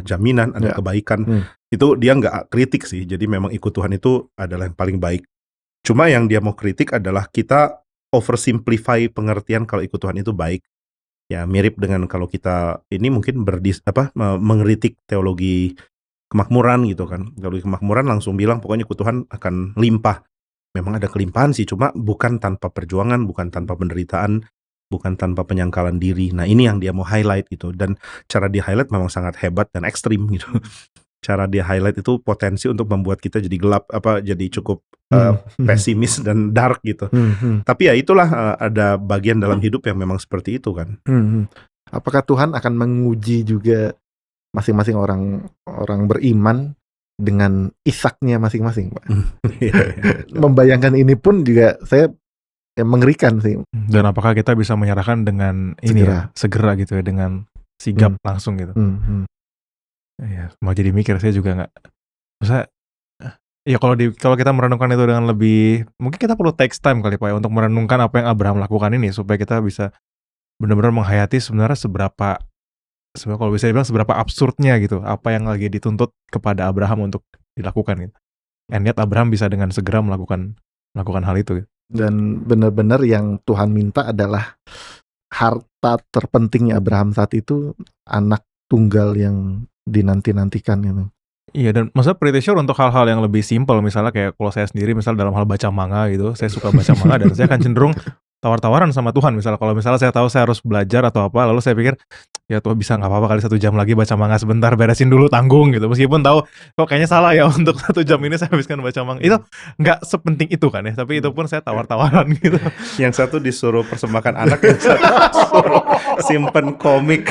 jaminan, ada kebaikan. Itu dia nggak kritik sih. Jadi memang ikut Tuhan itu adalah yang paling baik. Cuma yang dia mau kritik adalah kita oversimplify pengertian kalau ikut Tuhan itu baik. Ya mirip dengan kalau kita ini mungkin mengkritik teologi kemakmuran gitu kan. Teologi kemakmuran langsung bilang pokoknya ikut Tuhan akan limpah. Memang ada kelimpahan sih, cuma bukan tanpa perjuangan, bukan tanpa penderitaan, bukan tanpa penyangkalan diri. Nah ini yang dia mau highlight gitu. Dan cara dia highlight memang sangat hebat dan ekstrim gitu. Cara dia highlight itu potensi untuk membuat kita jadi gelap, jadi cukup pesimis dan dark gitu. Tapi ya itulah ada bagian dalam hidup yang memang seperti itu kan. Apakah Tuhan akan menguji juga masing-masing orang beriman dengan Ishaknya masing-masing, Pak? Membayangkan ini pun juga saya mengerikan sih. Dan apakah kita bisa menyerahkan dengan ini segera gitu ya, dengan sigap langsung gitu. Ya, mau jadi mikir saya juga nggak. Maksudnya ya kalau kita merenungkan itu dengan lebih, mungkin kita perlu take time kali Pak ya, untuk merenungkan apa yang Abraham lakukan ini supaya kita bisa benar-benar menghayati sebenarnya kalau bisa dibilang seberapa absurdnya gitu apa yang lagi dituntut kepada Abraham untuk dilakukan gitu. And yet Abraham bisa dengan segera melakukan hal itu gitu. Dan benar-benar yang Tuhan minta adalah harta terpentingnya Abraham saat itu anak tunggal yang dinanti-nantikan gitu. Iya, dan maksudnya pretty sure untuk hal-hal yang lebih simpel, misalnya kayak kalau saya sendiri misal dalam hal baca manga gitu, saya suka baca manga dan saya akan cenderung tawar-tawaran sama Tuhan. Kalau misalnya saya tahu saya harus belajar atau apa, lalu saya pikir ya Tuhan bisa nggak apa-apa kali 1 jam lagi baca manga sebentar, beresin dulu tanggung gitu. Meskipun tahu kok kayaknya salah ya untuk 1 jam ini saya habiskan baca manga. Itu nggak sepenting itu kan ya, tapi itu pun saya tawar-tawaran gitu. Yang satu disuruh persembahkan anak, yang satu disuruh simpen komik.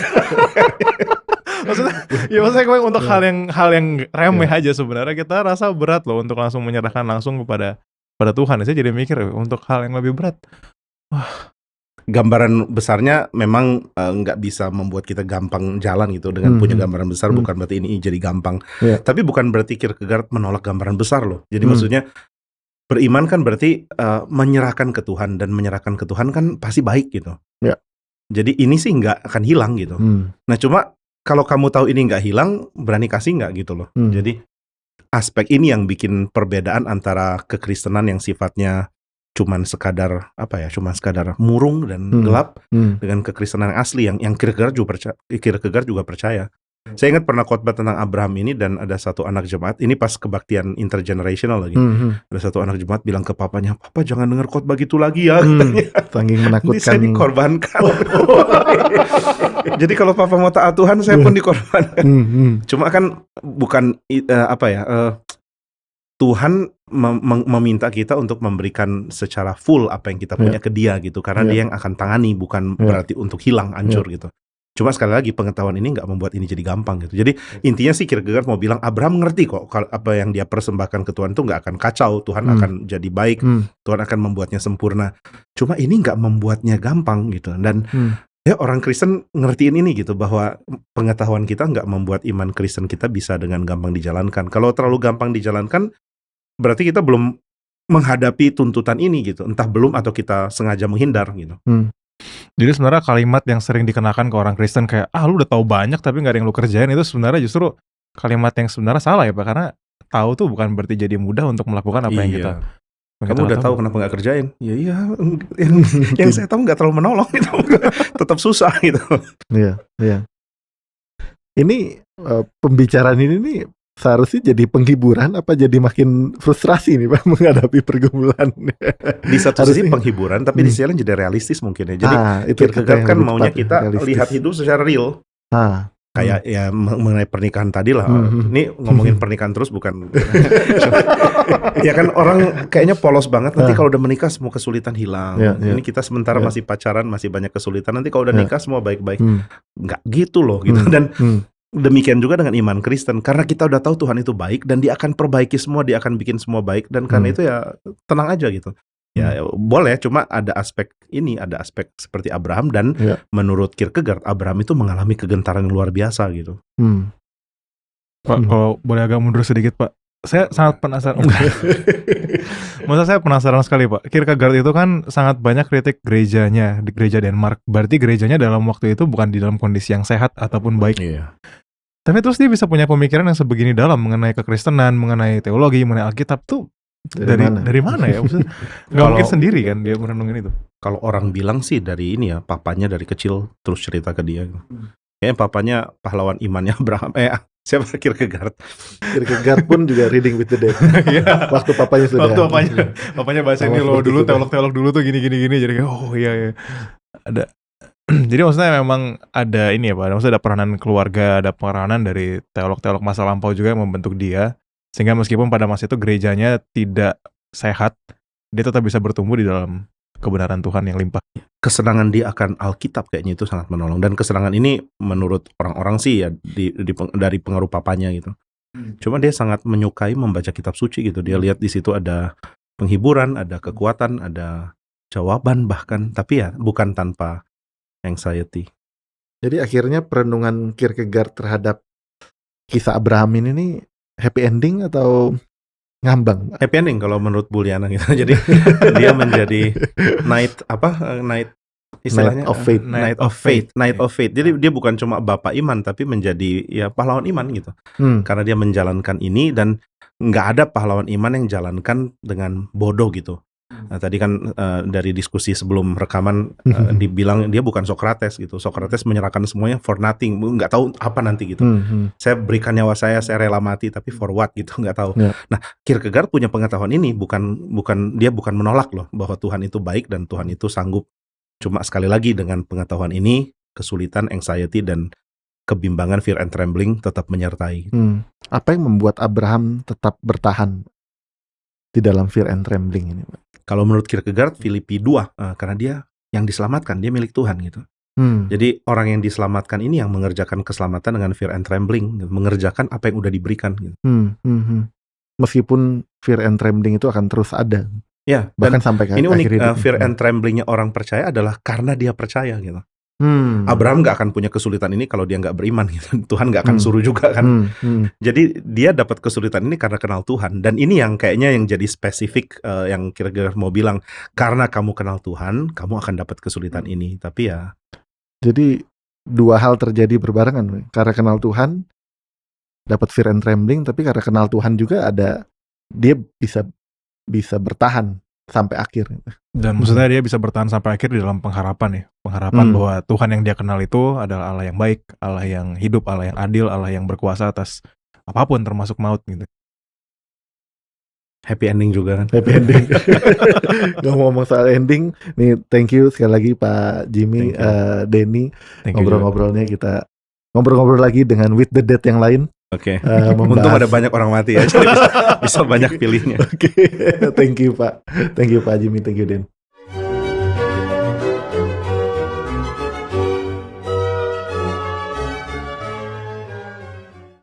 Maksudnya untuk hal yang remeh aja sebenarnya kita rasa berat loh untuk langsung menyerahkan langsung kepada Tuhan. Saya jadi mikir untuk hal yang lebih berat. Wah. Gambaran besarnya memang nggak bisa membuat kita gampang jalan gitu dengan punya gambaran besar. Bukan berarti ini jadi gampang. Tapi bukan berarti Kierkegaard menolak gambaran besar loh. Jadi maksudnya beriman kan berarti menyerahkan ke Tuhan, dan menyerahkan ke Tuhan kan pasti baik gitu. Jadi ini sih nggak akan hilang gitu. Nah cuma kalau kamu tahu ini nggak hilang, berani kasih nggak gitu loh. Jadi aspek ini yang bikin perbedaan antara kekristenan yang sifatnya cuman sekadar murung dan gelap dengan kekristenan yang asli yang Kierkegaard juga percaya. Saya ingat pernah khotbah tentang Abraham ini, dan ada satu anak jemaat, ini pas kebaktian intergenerational lagi. Ada satu anak jemaat bilang ke papanya, "Papa jangan dengar khotbah gitu lagi ya." Saking menakutkan. Ini saya dikorbankan. Jadi kalau papa mau taat Tuhan, saya pun dikorbankan. Cuma kan bukan Tuhan meminta kita untuk memberikan secara full apa yang kita punya ke dia gitu, karena dia yang akan tangani, bukan berarti untuk hilang, hancur gitu. Cuma sekali lagi pengetahuan ini nggak membuat ini jadi gampang gitu. Jadi intinya sih Kierkegaard mau bilang Abraham ngerti kok apa yang dia persembahkan ke Tuhan itu nggak akan kacau. Tuhan akan jadi baik, Tuhan akan membuatnya sempurna. Cuma ini nggak membuatnya gampang gitu. Dan ya orang Kristen ngertiin ini gitu, bahwa pengetahuan kita nggak membuat iman Kristen kita bisa dengan gampang dijalankan. Kalau terlalu gampang dijalankan, berarti kita belum menghadapi tuntutan ini gitu. Entah belum atau kita sengaja menghindar gitu. Jadi sebenarnya kalimat yang sering dikenakan ke orang Kristen kayak, lu udah tahu banyak tapi gak ada yang lu kerjain, itu sebenarnya justru kalimat yang sebenarnya salah ya Pak. Karena tahu tuh bukan berarti jadi mudah untuk melakukan apa yang kita. Kamu udah tahu kenapa gak kerjain? Ya iya, yang saya tahu gak terlalu menolong gitu. Tetap susah gitu. Iya. Ini pembicaraan ini nih seharusnya jadi penghiburan apa jadi makin frustrasi nih Pak menghadapi pergumulan? Di satu sisi penghiburan, tapi di sisi lain jadi realistis mungkin ya. Jadi Kierkegaard kan maunya kita realistis. Lihat hidup secara real. Kayak ya mengenai pernikahan tadi lah. Ini ngomongin pernikahan terus bukan. Ya kan orang kayaknya polos banget. Nanti kalau udah menikah semua kesulitan hilang. Ini kita sementara masih pacaran, masih banyak kesulitan. Nanti kalau udah nikah semua baik-baik. Nggak gitu loh gitu. Dan Demikian juga dengan iman Kristen, karena kita udah tahu Tuhan itu baik dan Dia akan perbaiki semua, Dia akan bikin semua baik, dan karena itu ya tenang aja gitu. Ya boleh, cuma ada aspek seperti Abraham, dan Ya. menurut Kierkegaard Abraham itu mengalami kegentaran yang luar biasa gitu. Pak, kalau boleh agak mundur sedikit Pak, saya sangat penasaran. Masa saya penasaran sekali Pak, Kierkegaard itu kan sangat banyak kritik gerejanya di gereja Denmark. Berarti gerejanya dalam waktu itu bukan di dalam kondisi yang sehat ataupun baik. Iya. Tapi terus dia bisa punya pemikiran yang sebegini dalam mengenai kekristenan, mengenai teologi, mengenai Alkitab tuh dari mana ya? Maksudnya nggak mungkin sendiri kan dia merenungin itu. Kalau orang bilang sih dari ini ya, papanya dari kecil terus cerita ke dia. Kayaknya papanya pahlawan imannya Abraham. Siapa Kierkegaard? Kierkegaard pun juga reading with the dead. Iya. Waktu papanya sudah. Waktu papanya bahasa ini loh, dulu teolog dulu tuh gini. Jadi kayak oh iya. Ada. Jadi maksudnya memang ada ini ya Pak, maksudnya ada peranan keluarga, ada peranan dari teolog-teolog masa lampau juga yang membentuk dia, sehingga meskipun pada masa itu gerejanya tidak sehat, dia tetap bisa bertumbuh di dalam kebenaran Tuhan yang limpah. Kesenangan dia akan Alkitab kayaknya itu sangat menolong, dan kesenangan ini menurut orang-orang sih ya dari pengaruh papanya gitu. Cuma dia sangat menyukai membaca kitab suci gitu. Dia lihat di situ ada penghiburan, ada kekuatan, ada jawaban bahkan, tapi ya bukan tanpa anxiety. Jadi akhirnya perenungan Kierkegaard terhadap kisah Abraham ini nih happy ending atau ngambang? Happy ending kalau menurut Buliana gitu. Jadi dia menjadi knight istilahnya Knight of Faith. Knight of Faith. Jadi dia bukan cuma bapak iman, tapi menjadi ya pahlawan iman gitu. Karena dia menjalankan ini, dan nggak ada pahlawan iman yang jalankan dengan bodoh gitu. Nah, tadi kan dari diskusi sebelum rekaman dibilang dia bukan Socrates gitu. Socrates menyerahkan semuanya for nothing, nggak tahu apa nanti gitu. Saya berikan nyawa saya rela mati, tapi for what gitu, nggak tahu. Nah, Kierkegaard punya pengetahuan ini, dia bukan menolak loh bahwa Tuhan itu baik dan Tuhan itu sanggup. Cuma sekali lagi dengan pengetahuan ini, kesulitan, anxiety, dan kebimbangan, fear and trembling tetap menyertai. Apa yang membuat Abraham tetap bertahan di dalam fear and trembling ini, Pak? Kalau menurut Kierkegaard, Filipi 2, karena dia yang diselamatkan, dia milik Tuhan gitu. Jadi orang yang diselamatkan ini yang mengerjakan keselamatan dengan fear and trembling, mengerjakan apa yang udah diberikan gitu. Meskipun fear and trembling itu akan terus ada. Ya, bahkan sampai ini unik, fear and tremblingnya orang percaya adalah karena dia percaya gitu. Abraham nggak akan punya kesulitan ini kalau dia nggak beriman gitu. Tuhan nggak akan suruh juga kan. Jadi dia dapat kesulitan ini karena kenal Tuhan. Dan ini yang kayaknya yang jadi spesifik, yang kira-kira mau bilang, karena kamu kenal Tuhan, kamu akan dapat kesulitan ini. Tapi ya, jadi dua hal terjadi berbarengan. Karena kenal Tuhan dapat fear and trembling, tapi karena kenal Tuhan juga dia bisa bertahan sampai akhir. Dan maksudnya dia bisa bertahan sampai akhir di dalam pengharapan ya. Pengharapan bahwa Tuhan yang dia kenal itu adalah Allah yang baik, Allah yang hidup, Allah yang adil, Allah yang berkuasa atas apapun termasuk maut gitu. Happy ending juga kan. Happy ending. Ngomong soal ending, nih thank you sekali lagi Pak Jimmy, Denny, ngobrol-ngobrolnya kita ngobrol-ngobrol lagi dengan With the Dead yang lain. Oke. Untung ada banyak orang mati ya, jadi bisa banyak pilihnya. Oke. Thank you Pak Jimmy, thank you Den.